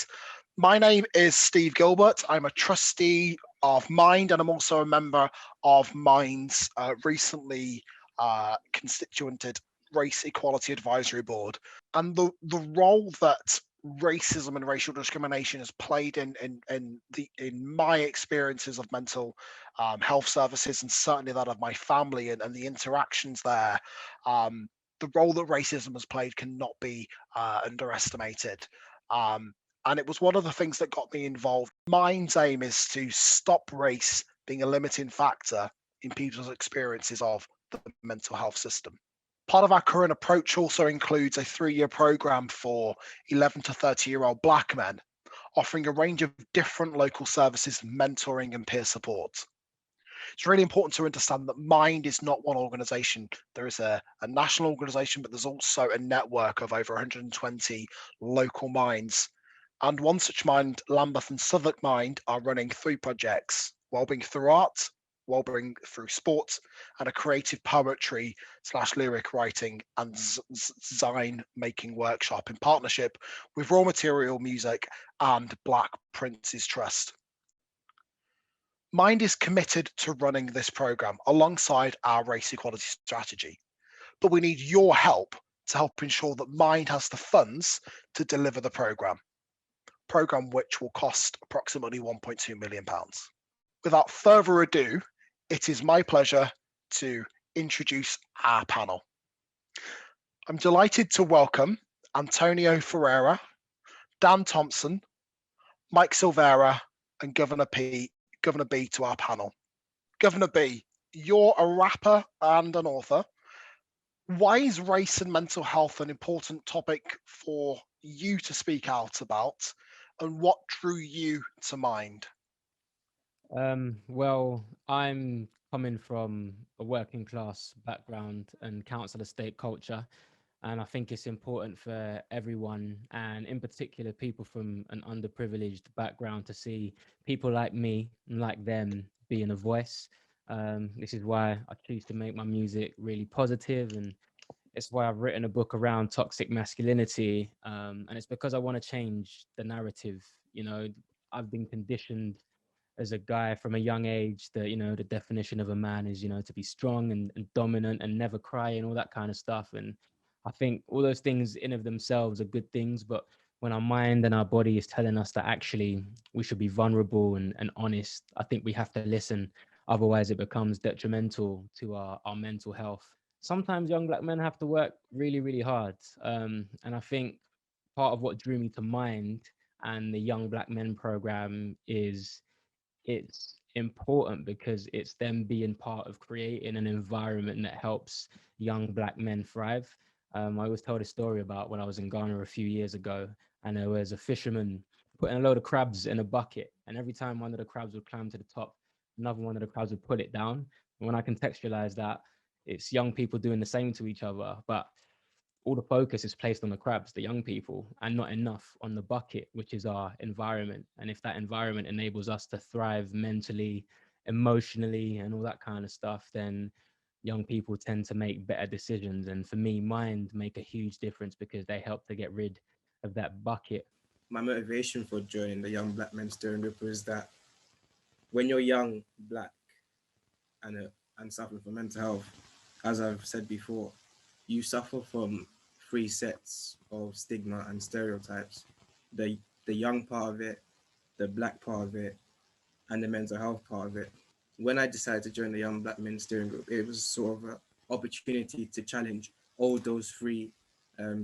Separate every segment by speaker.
Speaker 1: Right. My name is Steve Gilbert. I'm a trustee of Mind, and I'm also a member of Mind's recently constituented Race Equality Advisory Board. And the role that racism and racial discrimination has played in my experiences of mental health services, and certainly that of my family, and the interactions there, the role that racism has played cannot be underestimated. Um, and it was one of the things that got me involved. Mind's aim is to stop race being a limiting factor in people's experiences of the mental health system. Part of our current approach also includes a 3-year program for 11 to 30-year-old Black men, offering a range of different local services, mentoring, and peer support. It's really important to understand that Mind is not one organization. There is a national organization, but there's also a network of over 120 local minds. And one such mind, Lambeth and Southwark Mind, are running 3 projects: Wellbeing Through Art, Wellbeing Through Sport, and a creative poetry / lyric writing and zine making workshop in partnership with Raw Material Music and Black Princes Trust. Mind is committed to running this program alongside our race equality strategy, but we need your help to help ensure that Mind has the funds to deliver the program which will cost approximately £1.2 million. Without further ado, it is my pleasure to introduce our panel. I'm delighted to welcome Antonio Ferreira, Dan Thompson, Mike Silvera, and Governor B to our panel. Governor B, you're a rapper and an author. Why is race and mental health an important topic for you to speak out about, and what drew you to Mind?
Speaker 2: Well, I'm coming from a working class background and council estate culture, and I think it's important for everyone, and in particular people from an underprivileged background, to see people like me and like them being a voice. This is why I choose to make my music really positive, and it's why I've written a book around toxic masculinity, and it's because I want to change the narrative. You know, I've been conditioned as a guy from a young age that, the definition of a man is, to be strong and dominant and never cry and all that kind of stuff. And I think all those things in of themselves are good things, but when our mind and our body is telling us that actually we should be vulnerable and honest, I think we have to listen. Otherwise it becomes detrimental to our mental health. Sometimes young Black men have to work really, really hard. And I think part of what drew me to Mind and the Young Black Men program is it's important because it's them being part of creating an environment that helps young Black men thrive. I always tell the story about when I was in Ghana a few years ago, and there was a fisherman putting a load of crabs in a bucket, and every time one of the crabs would climb to the top, another one of the crabs would pull it down. And when I contextualize that, it's young people doing the same to each other, but all the focus is placed on the crabs, the young people, and not enough on the bucket, which is our environment. And if that environment enables us to thrive mentally, emotionally, and all that kind of stuff, then young people tend to make better decisions. And for me, Mind make a huge difference because they help to get rid of that bucket.
Speaker 3: My motivation for joining the Young Black Men Steering Group is that when you're young, black, and suffering from mental health, as I've said before, you suffer from 3 sets of stigma and stereotypes. The young part of it, the black part of it, and the mental health part of it. When I decided to join the Young Black Men Steering Group, it was sort of an opportunity to challenge all those 3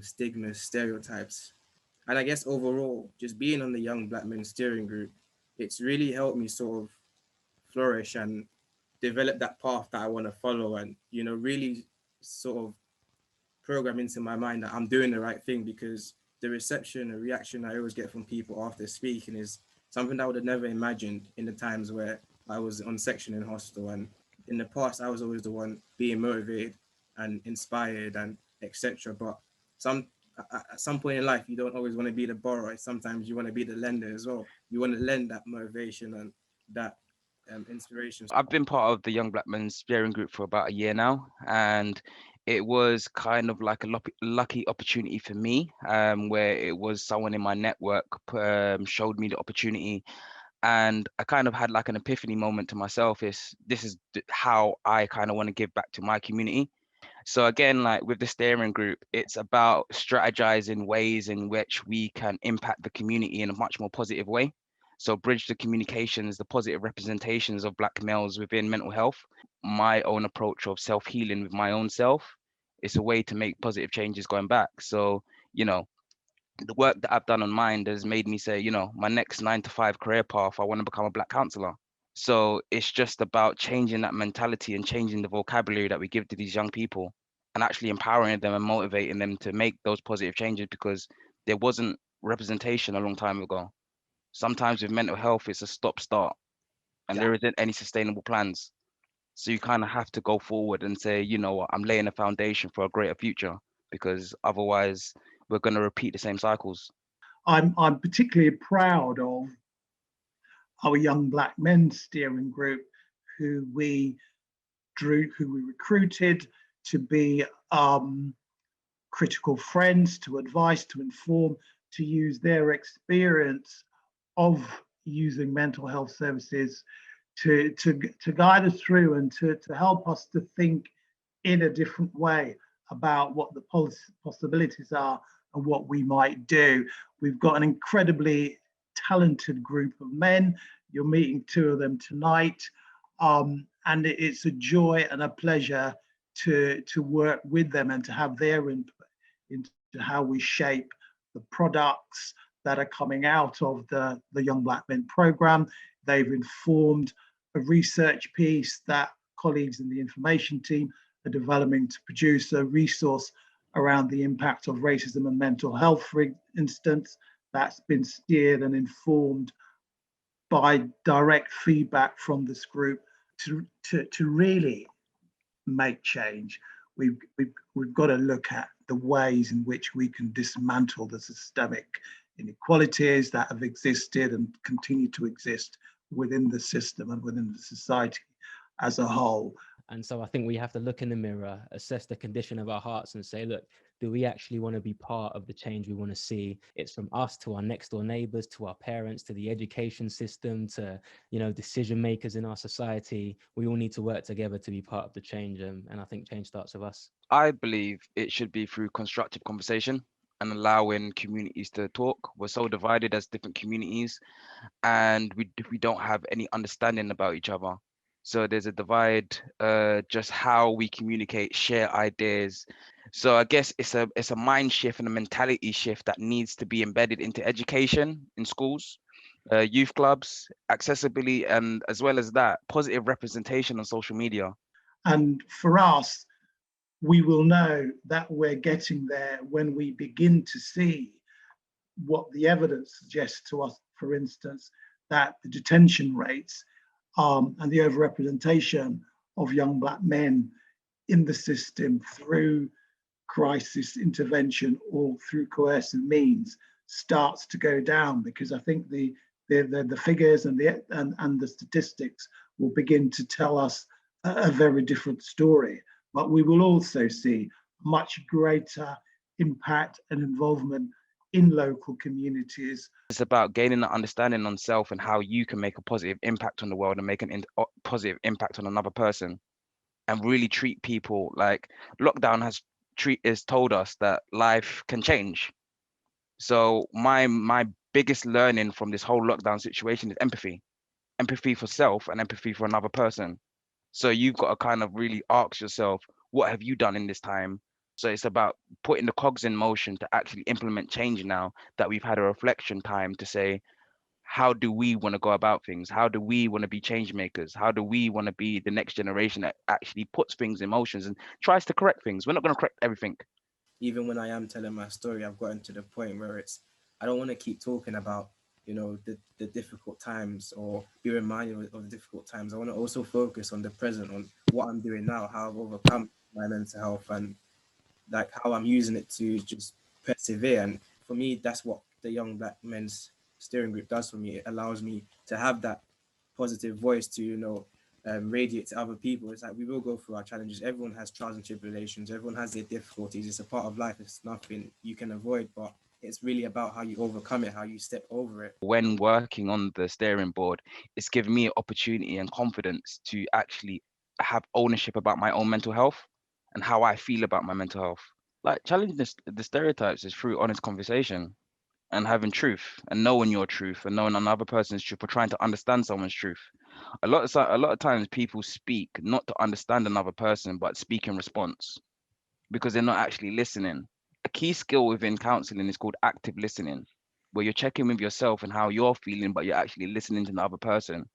Speaker 3: stigmas, stereotypes. And I guess overall, just being on the Young Black Men Steering Group, it's really helped me sort of flourish and develop that path that I want to follow, and really sort of program into my mind that I'm doing the right thing, because the reception and reaction I always get from people after speaking is something that I would have never imagined in the times where I was on section in hospital. And in the past, I was always the one being motivated and inspired and etc. But some at some point in life, you don't always want to be the borrower. Sometimes you want to be the lender as well. You want to lend that motivation and that inspiration.
Speaker 4: I've been part of the Young Black Men's Steering Group for about a year now, and it was kind of like a lucky opportunity for me, where it was someone in my network showed me the opportunity, and I kind of had like an epiphany moment to myself. This is how I kind of want to give back to my community. So again, like with the steering group, it's about strategizing ways in which we can impact the community in a much more positive way. So bridge the communications, the positive representations of Black males within mental health. My own approach of self-healing with my own self. It's a way to make positive changes going back. So, you know, the work that I've done on Mind has made me say, you know, my next 9 to 5 career path, I want to become a Black counselor. So it's just about changing that mentality and changing the vocabulary that we give to these young people, and actually empowering them and motivating them to make those positive changes, because there wasn't representation a long time ago. Sometimes with mental health, it's a stop start and
Speaker 1: Yeah.
Speaker 4: there isn't any sustainable plans. So you kind of have to go forward and say, you know what, I'm laying a foundation for a greater future, because otherwise we're going to repeat the same cycles.
Speaker 5: I'm particularly proud of our Young Black Men steering group, who we recruited to be critical friends, to advise, to inform, to use their experience of using mental health services to guide us through and to help us to think in a different way about what the possibilities are and what we might do. We've got an incredibly talented group of men. You're meeting 2 of them tonight. And it's a joy and a pleasure to work with them and to have their input into how we shape the products that are coming out of the Young Black Men program. They've informed a research piece that colleagues in the information team are developing to produce a resource around the impact of racism and mental health, for instance. That's been steered and informed by direct feedback from this group to really make change. We've got to look at the ways in which we can dismantle the systemic inequalities that have existed and continue to exist within the system and within the society as a whole.
Speaker 2: And so I think we have to look in the mirror, assess the condition of our hearts and say, look, do we actually want to be part of the change we want to see? It's from us to our next door neighbors, to our parents, to the education system, to, you know, decision makers in our society. We all need to work together to be part of the change. And I think change starts with us.
Speaker 4: I believe it should be through constructive conversation and allowing communities to talk. We're so divided as different communities, and we don't have any understanding about each other. So there's a divide, just how we communicate, share ideas. So I guess it's a mind shift and a mentality shift that needs to be embedded into education in schools, youth clubs, accessibility, and as well as that, positive representation on social media.
Speaker 5: And for us, we will know that we're getting there when we begin to see what the evidence suggests to us, for instance, that the detention rates and the overrepresentation of young Black men in the system through crisis intervention or through coercive means starts to go down, because I think the figures and the statistics will begin to tell us a very different story. But we will also see much greater impact and involvement in local communities.
Speaker 4: It's about gaining an understanding on self and how you can make a positive impact on the world and make a positive impact on another person, and really treat people like lockdown has told us that life can change. So my biggest learning from this whole lockdown situation is empathy for self and empathy for another person. So you've got to kind of really ask yourself, what have you done in this time? So it's about putting the cogs in motion to actually implement change now that we've had a reflection time to say, how do we want to go about things? How do we want to be change makers? How do we want to be the next generation that actually puts things in motions and tries to correct things? We're not going to correct everything.
Speaker 3: Even when I am telling my story, I've gotten to the point where I don't want to keep talking about, you know, the difficult times or be reminded of the difficult times. I want to also focus on the present, on what I'm doing now, how I've overcome my mental health, and like how I'm using it to just persevere. And for me, that's what the Young Black Men's Steering Group does for me. It allows me to have that positive voice to, you know, radiate to other people. It's like we will go through our challenges. Everyone has trials and tribulations. Everyone has their difficulties. It's a part of life. It's nothing you can avoid, but it's really about how you overcome it, how you step over it.
Speaker 4: When working on the steering board, it's given me opportunity and confidence to actually have ownership about my own mental health and how I feel about my mental health. Like challenging the stereotypes is through honest conversation and having truth and knowing your truth and knowing another person's truth or trying to understand someone's truth. A lot of times people speak not to understand another person, but speak in response because they're not actually listening. A key skill within counseling is called active listening, where you're checking with yourself and how you're feeling, but you're actually listening to the other person.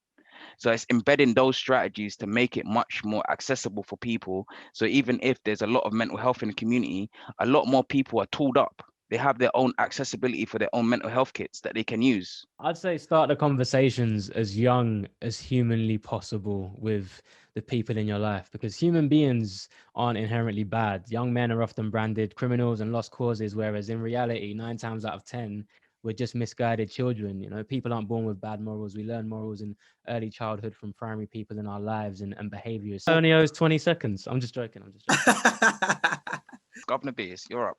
Speaker 4: So it's embedding those strategies to make it much more accessible for people. So even if there's a lot of mental health in the community, a lot more people are tooled up. They have their own accessibility for their own mental health kits that they can use.
Speaker 2: I'd say start the conversations as young as humanly possible with the people in your life, because human beings aren't inherently bad. Young men are often branded criminals and lost causes, whereas in reality, 9 times out of 10, we're just misguided children. You know, people aren't born with bad morals. We learn morals in early childhood from primary people in our lives and behaviors. Only owes 20 seconds. I'm just joking.
Speaker 4: Governor Beers, you're up.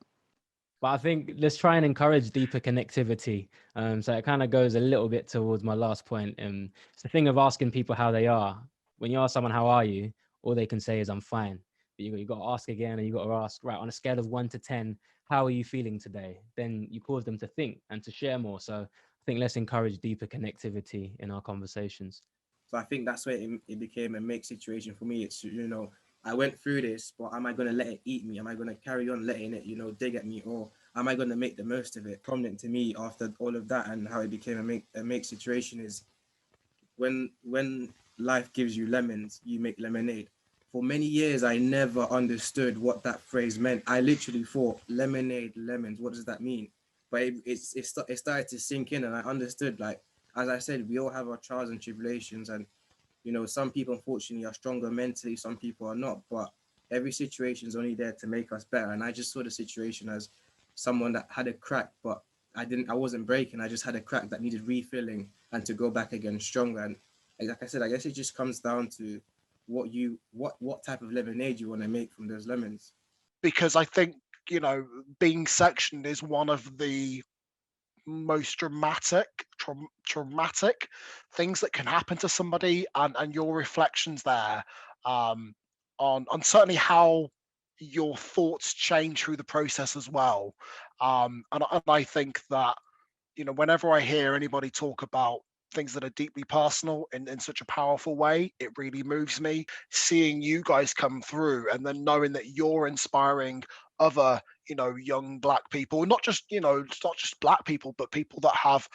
Speaker 2: But I think let's try and encourage deeper connectivity. So it kind of goes a little bit towards my last point. It's the thing of asking people how they are. When you ask someone, how are you? All they can say is, I'm fine. But you got to ask again, and you got to ask, right, on a scale of 1 to 10, how are you feeling today? Then you cause them to think and to share more. So I think let's encourage deeper connectivity in our conversations.
Speaker 3: So I think that's where it became a make situation for me. It's, I went through this, but am I going to let it eat me? Am I going to carry on letting it, dig at me? Or am I going to make the most of it? Prominent to me after all of that and how it became a make situation is when life gives you lemons, you make lemonade. For many years, I never understood what that phrase meant. I literally thought lemonade, lemons, what does that mean? But it started to sink in, and I understood, like, as I said, we all have our trials and tribulations, and some people unfortunately are stronger mentally, some people are not, but every situation is only there to make us better. And I just saw the situation as someone that had a crack, but I wasn't breaking. I just had a crack that needed refilling and to go back again stronger. And like I said, I guess it just comes down to what type of lemonade you want to make from those lemons.
Speaker 1: Because I think, being sectioned is one of the most traumatic things that can happen to somebody, and your reflections there, on certainly how your thoughts change through the process as well. And I think that, whenever I hear anybody talk about things that are deeply personal in such a powerful way, it really moves me. Seeing you guys come through and then knowing that you're inspiring other, young Black people, not just, it's not just Black people, but people that have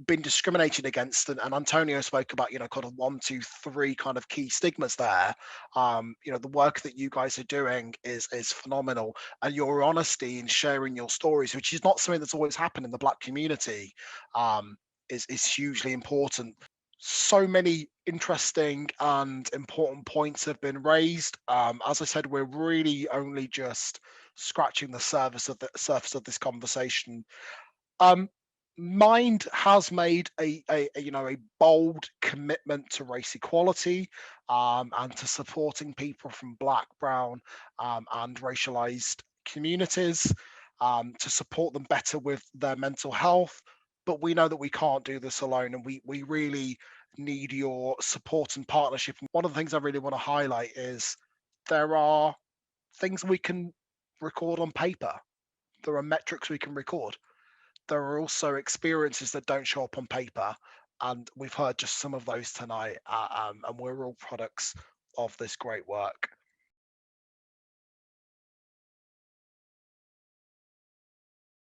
Speaker 1: been discriminated against. And Antonio spoke about, kind of 1, 2, 3 kind of key stigmas there. The work that you guys are doing is phenomenal, and your honesty in sharing your stories, which is not something that's always happened in the Black community, is hugely important. So many interesting and important points have been raised. As I said, we're really only just scratching the surface of this conversation. Um, Mind has made a bold commitment to race equality, and to supporting people from Black, Brown, and racialized communities, to support them better with their mental health. But we know that we can't do this alone, and we really need your support and partnership. And one of the things I really want to highlight is there are things we can record on paper. There are metrics we can record. There are also experiences that don't show up on paper, and we've heard just some of those tonight. And we're all products of this great work.